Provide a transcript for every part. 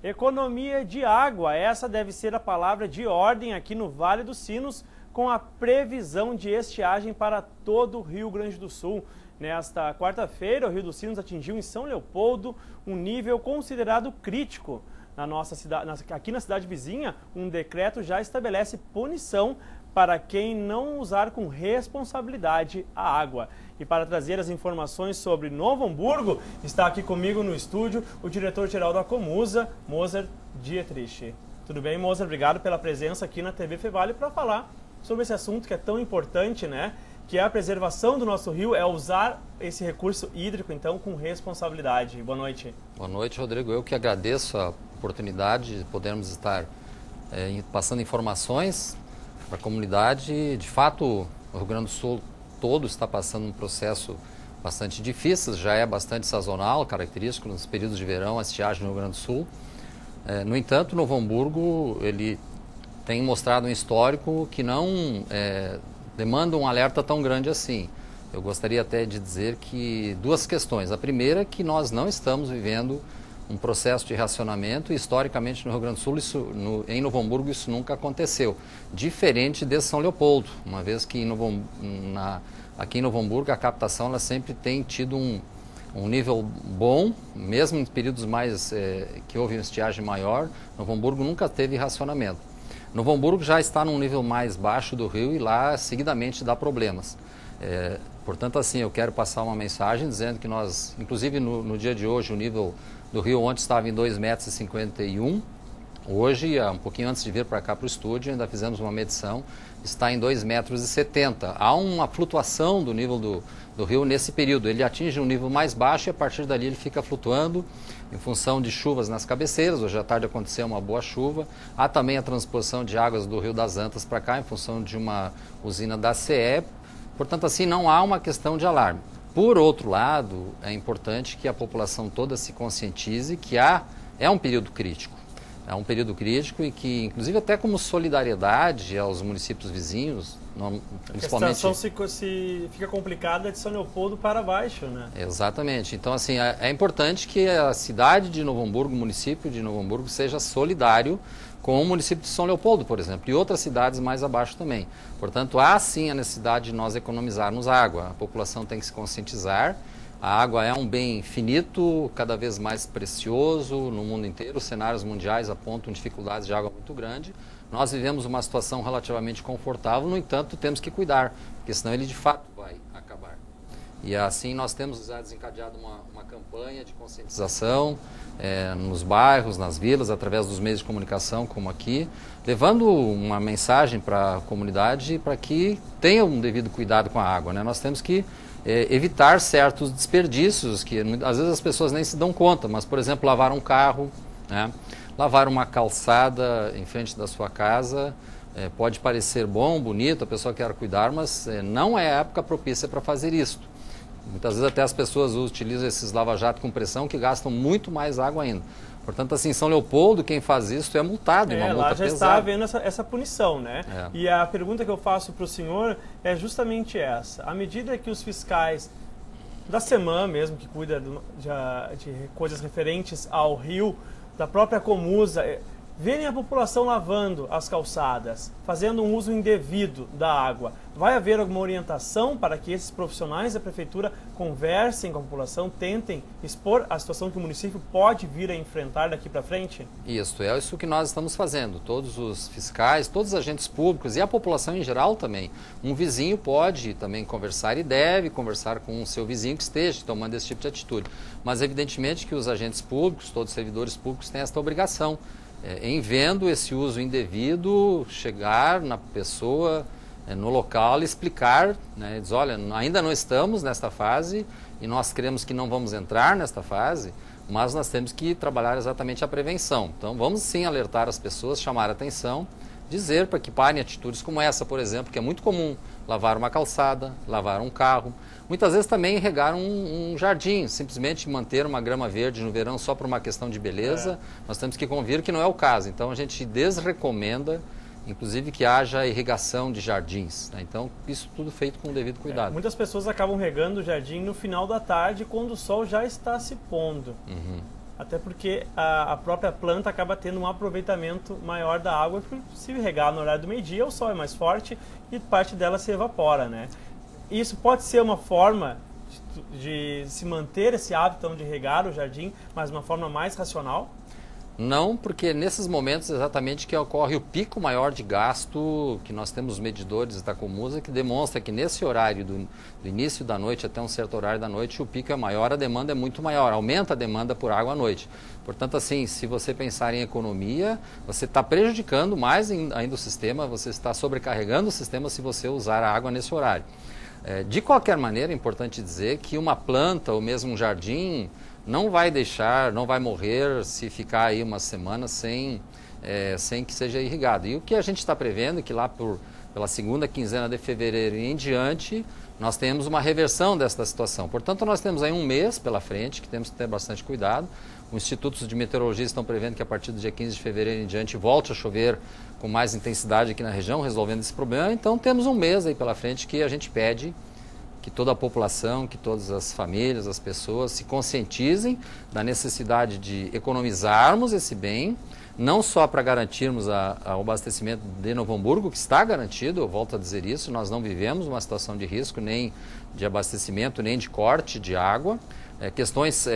Economia de água, essa deve ser a palavra de ordem aqui no Vale dos Sinos, com a previsão de estiagem para todo o Rio Grande do Sul. Nesta quarta-feira, o Rio dos Sinos atingiu em São Leopoldo um nível considerado crítico. Na nossa cidade, aqui na cidade vizinha, um decreto já estabelece punição para quem não usar com responsabilidade a água. E para trazer as informações sobre Novo Hamburgo, está aqui comigo no estúdio o diretor-geral da Comusa, Moser Dietrich. Tudo bem, Moser? Obrigado pela presença aqui na TV Fevale para falar sobre esse assunto que é tão importante, né? Que é a preservação do nosso rio, é usar esse recurso hídrico, então, com responsabilidade. Boa noite. Boa noite, Rodrigo. Eu que agradeço a oportunidade de podermos estar passando informações para a comunidade. De fato, o Rio Grande do Sul todo está passando um processo bastante difícil, já é bastante sazonal, característico nos períodos de verão, a estiagem no Rio Grande do Sul. No entanto, Novo Hamburgo, ele tem mostrado um histórico que não demanda um alerta tão grande assim. Eu gostaria até de dizer que duas questões. A primeira é que nós não estamos vivendo um processo de racionamento. Historicamente, no Rio Grande do Sul, em Novo Hamburgo, isso nunca aconteceu. Diferente de São Leopoldo, uma vez que aqui em Novo Hamburgo a captação ela sempre tem tido um nível bom, mesmo em períodos mais que houve uma estiagem maior. Novo Hamburgo nunca teve racionamento. Novo Hamburgo já está num nível mais baixo do rio e lá seguidamente dá problemas. Portanto, assim, eu quero passar uma mensagem dizendo que nós, inclusive no dia de hoje, o nível do rio ontem estava em 2,51 m. Hoje, um pouquinho antes de vir para cá para o estúdio, ainda fizemos uma medição, está em 2,70 m. Há uma flutuação do nível do rio nesse período. Ele atinge um nível mais baixo e a partir dali ele fica flutuando em função de chuvas nas cabeceiras. Hoje à tarde aconteceu uma boa chuva. Há também a transposição de águas do Rio das Antas para cá em função de uma usina da CE. Portanto, assim, não há uma questão de alarme. Por outro lado, é importante que a população toda se conscientize que é um período crítico. É um período crítico e que, inclusive, até como solidariedade aos municípios vizinhos, principalmente... A situação fica complicada de São Leopoldo para baixo, né? Exatamente. Então, assim, é importante que a cidade de Novo Hamburgo, o município de Novo Hamburgo, seja solidário com o município de São Leopoldo, por exemplo, e outras cidades mais abaixo também. Portanto, há sim a necessidade de nós economizarmos água. A população tem que se conscientizar. A água é um bem finito, cada vez mais precioso no mundo inteiro. Os cenários mundiais apontam dificuldades de água muito grande. Nós vivemos uma situação relativamente confortável, no entanto, temos que cuidar, porque senão ele de fato vai acabar. E assim nós temos já desencadeado uma campanha de conscientização nos bairros, nas vilas, através dos meios de comunicação, como aqui, levando uma mensagem para a comunidade para que tenha um devido cuidado com a água, né? Nós temos que evitar certos desperdícios que às vezes as pessoas nem se dão conta, mas, por exemplo, lavar um carro, né? Lavar uma calçada em frente da sua casa, pode parecer bom, bonito, a pessoa quer cuidar, mas não é a época propícia para fazer isso. Muitas vezes até as pessoas utilizam esses lava-jato com pressão que gastam muito mais água ainda. Portanto, assim, em São Leopoldo, quem faz isso é multado, uma multa lá já pesada. está havendo essa punição, né? E a pergunta que eu faço para o senhor é justamente essa. À medida que os fiscais da SEMAN mesmo, que cuida de coisas referentes ao rio, da própria Comusa, verem a população lavando as calçadas, fazendo um uso indevido da água, vai haver alguma orientação para que esses profissionais da prefeitura conversem com a população, tentem expor a situação que o município pode vir a enfrentar daqui para frente? Isso, é isso que nós estamos fazendo. Todos os fiscais, todos os agentes públicos e a população em geral também. Um vizinho pode também conversar e deve conversar com o seu vizinho que esteja tomando esse tipo de atitude. Mas evidentemente que os agentes públicos, todos os servidores públicos têm esta obrigação. Em vendo esse uso indevido, chegar na pessoa, no local, e explicar, né, diz, olha, ainda não estamos nesta fase e nós cremos que não vamos entrar nesta fase, mas nós temos que trabalhar exatamente a prevenção. Então, vamos sim alertar as pessoas, chamar a atenção, dizer para que parem atitudes como essa, por exemplo, que é muito comum, lavar uma calçada, lavar um carro, muitas vezes também regar um jardim, simplesmente manter uma grama verde no verão só por uma questão de beleza, nós temos que convir que não é o caso. Então a gente desrecomenda, inclusive, que haja irrigação de jardins, né? Então isso tudo feito com o devido cuidado. Muitas pessoas acabam regando o jardim no final da tarde, quando o sol já está se pondo. Até porque a própria planta acaba tendo um aproveitamento maior da água, porque se regar no horário do meio-dia, o sol é mais forte e parte dela se evapora, né? Isso pode ser uma forma de se manter esse hábito de regar o jardim, mas de uma forma mais racional? Não, porque nesses momentos exatamente que ocorre o pico maior de gasto, que nós temos medidores da Comusa, que demonstra que nesse horário do início da noite até um certo horário da noite, o pico é maior, a demanda é muito maior, aumenta a demanda por água à noite. Portanto, assim, se você pensar em economia, você está prejudicando mais ainda o sistema, você está sobrecarregando o sistema se você usar a água nesse horário. De qualquer maneira, é importante dizer que uma planta ou mesmo um jardim não vai morrer se ficar aí uma semana sem que seja irrigado. E o que a gente está prevendo é que lá pela segunda quinzena de fevereiro e em diante, nós temos uma reversão desta situação. Portanto, nós temos aí um mês pela frente, que temos que ter bastante cuidado. Os institutos de meteorologia estão prevendo que a partir do dia 15 de fevereiro em diante volte a chover com mais intensidade aqui na região, resolvendo esse problema. Então, temos um mês aí pela frente que a gente pede que toda a população, que todas as famílias, as pessoas se conscientizem da necessidade de economizarmos esse bem, não só para garantirmos o abastecimento de Novo Hamburgo, que está garantido, eu volto a dizer isso, nós não vivemos uma situação de risco, nem de abastecimento, nem de corte de água. Questões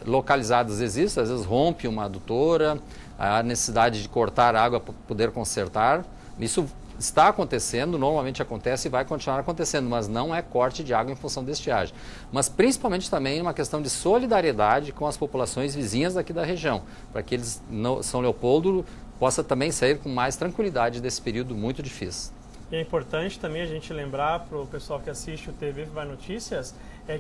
localizadas existem, às vezes rompe uma adutora, a necessidade de cortar água para poder consertar, isso está acontecendo, normalmente acontece e vai continuar acontecendo, mas não é corte de água em função da estiagem. Mas principalmente também uma questão de solidariedade com as populações vizinhas aqui da região, para que eles, São Leopoldo possa também sair com mais tranquilidade desse período muito difícil. E é importante também a gente lembrar para o pessoal que assiste o TV Vai Notícias,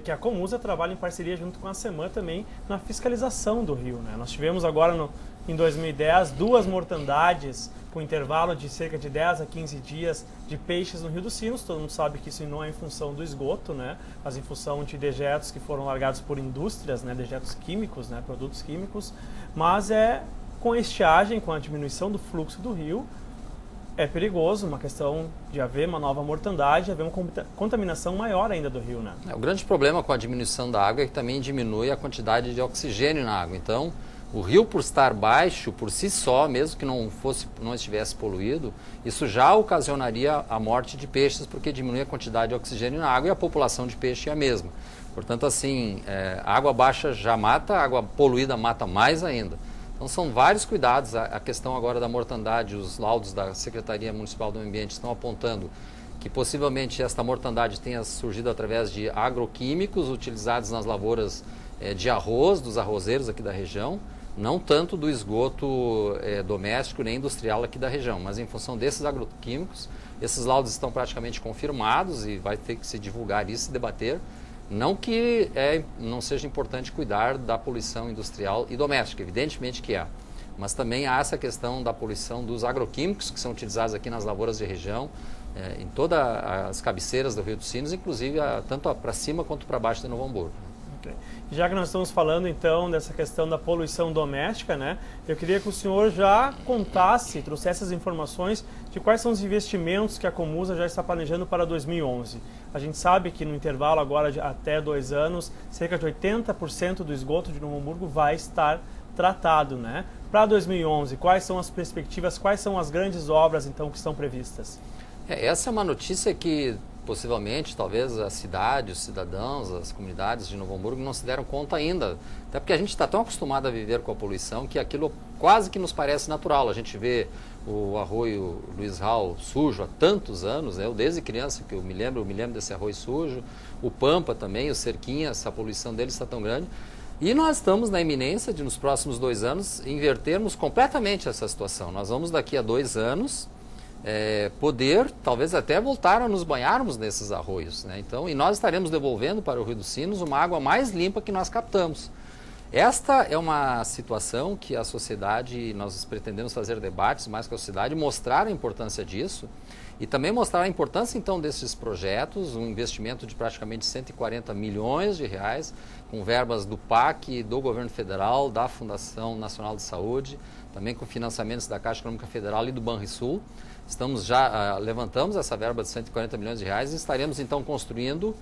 que a Comusa trabalha em parceria junto com a SEMAN também na fiscalização do rio, né? Nós tivemos agora em 2010 2 mortandades com intervalo de cerca de 10 a 15 dias de peixes no Rio dos Sinos. Todo mundo sabe que isso não é em função do esgoto, né? Mas em função de dejetos que foram largados por indústrias, né? Dejetos químicos, né? Produtos químicos. Mas com a estiagem, com a diminuição do fluxo do rio, é perigoso, uma questão de haver uma nova mortandade, haver uma contaminação maior ainda do rio, né? O grande problema com a diminuição da água é que também diminui a quantidade de oxigênio na água. Então, o rio, por estar baixo, por si só, mesmo que não estivesse poluído, isso já ocasionaria a morte de peixes, porque diminui a quantidade de oxigênio na água e a população de peixe é a mesma. Portanto, assim, água baixa já mata, água poluída mata mais ainda. Então, são vários cuidados. A questão agora da mortandade, os laudos da Secretaria Municipal do Meio Ambiente estão apontando que possivelmente esta mortandade tenha surgido através de agroquímicos utilizados nas lavouras de arroz, dos arrozeiros aqui da região, não tanto do esgoto doméstico nem industrial aqui da região, mas em função desses agroquímicos. Esses laudos estão praticamente confirmados e vai ter que se divulgar isso e debater. Não que não seja importante cuidar da poluição industrial e doméstica, evidentemente que mas também há essa questão da poluição dos agroquímicos que são utilizados aqui nas lavouras de região, em todas as cabeceiras do Rio dos Sinos, inclusive tanto para cima quanto para baixo de Novo Hamburgo. Okay. Já que nós estamos falando então dessa questão da poluição doméstica, né, eu queria que o senhor já trouxesse as informações de quais são os investimentos que a Comusa já está planejando para 2011. A gente sabe que no intervalo agora de até 2 anos, cerca de 80% do esgoto de Novo Hamburgo vai estar tratado, né? Para 2011, quais são as perspectivas, quais são as grandes obras então que estão previstas? Essa é uma notícia que possivelmente, talvez a cidade, os cidadãos, as comunidades de Novo Hamburgo não se deram conta ainda. Até porque a gente está tão acostumado a viver com a poluição que aquilo quase que nos parece natural. A gente vê o arroio Luiz Hall sujo há tantos anos, né? Eu desde criança que eu me lembro desse arroio sujo. O Pampa também, o Cerquinha, essa poluição dele está tão grande. E nós estamos na iminência de, nos próximos 2 anos, invertermos completamente essa situação. Nós vamos daqui a 2 anos poder, talvez até voltar a nos banharmos nesses arroios, né? Então, e nós estaremos devolvendo para o Rio dos Sinos uma água mais limpa que nós captamos. Esta é uma situação que a sociedade, nós pretendemos fazer debates mais com a sociedade, mostrar a importância disso e também mostrar a importância então desses projetos, um investimento de praticamente 140 milhões de reais, com verbas do PAC, do Governo Federal, da Fundação Nacional de Saúde, também com financiamentos da Caixa Econômica Federal e do Banrisul. Levantamos essa verba de 140 milhões de reais e estaremos então construindo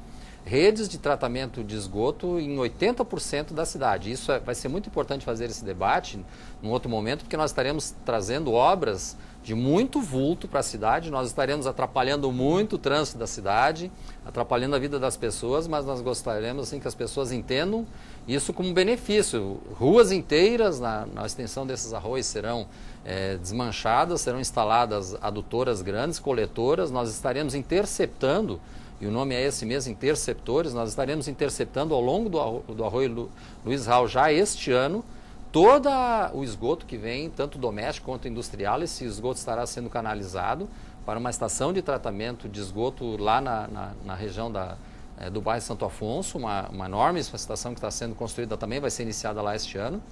redes de tratamento de esgoto em 80% da cidade. Isso vai ser muito importante fazer esse debate num outro momento, porque nós estaremos trazendo obras de muito vulto para a cidade, nós estaremos atrapalhando muito o trânsito da cidade, atrapalhando a vida das pessoas, mas nós gostaríamos assim, que as pessoas entendam isso como benefício. Ruas inteiras na extensão desses arroios serão desmanchadas, serão instaladas adutoras grandes, coletoras, nós estaremos interceptando, e o nome é esse mesmo, interceptores, nós estaremos interceptando ao longo do arroio Luiz Raul já este ano, todo o esgoto que vem, tanto doméstico quanto industrial. Esse esgoto estará sendo canalizado para uma estação de tratamento de esgoto lá na região do bairro Santo Afonso, uma enorme estação que está sendo construída também, vai ser iniciada lá este ano.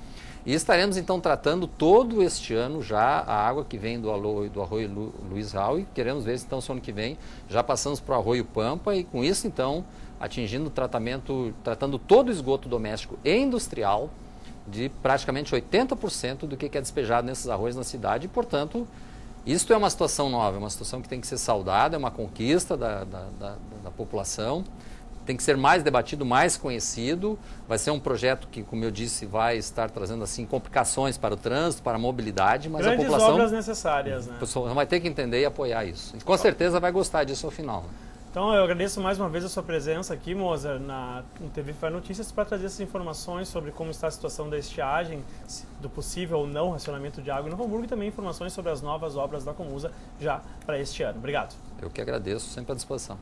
E estaremos então tratando todo este ano já a água que vem do arroio Luiz Raul, e queremos ver se então, ano que vem, já passamos para o arroio Pampa, e com isso então atingindo tratando todo o esgoto doméstico e industrial, de praticamente 80% do que é despejado nesses arroios na cidade, e, portanto, isto é uma situação nova, é uma situação que tem que ser saudada, é uma conquista da população, tem que ser mais debatido, mais conhecido, vai ser um projeto que, como eu disse, vai estar trazendo assim complicações para o trânsito, para a mobilidade, mas grandes a população obras necessárias, né? A pessoa vai ter que entender e apoiar isso. E com certeza vai gostar disso ao final, né? Então eu agradeço mais uma vez a sua presença aqui, Mozart, no TV Fire Notícias, para trazer essas informações sobre como está a situação da estiagem, do possível ou não racionamento de água em Novo Hamburgo, e também informações sobre as novas obras da Comusa já para este ano. Obrigado. Eu que agradeço, sempre à disposição.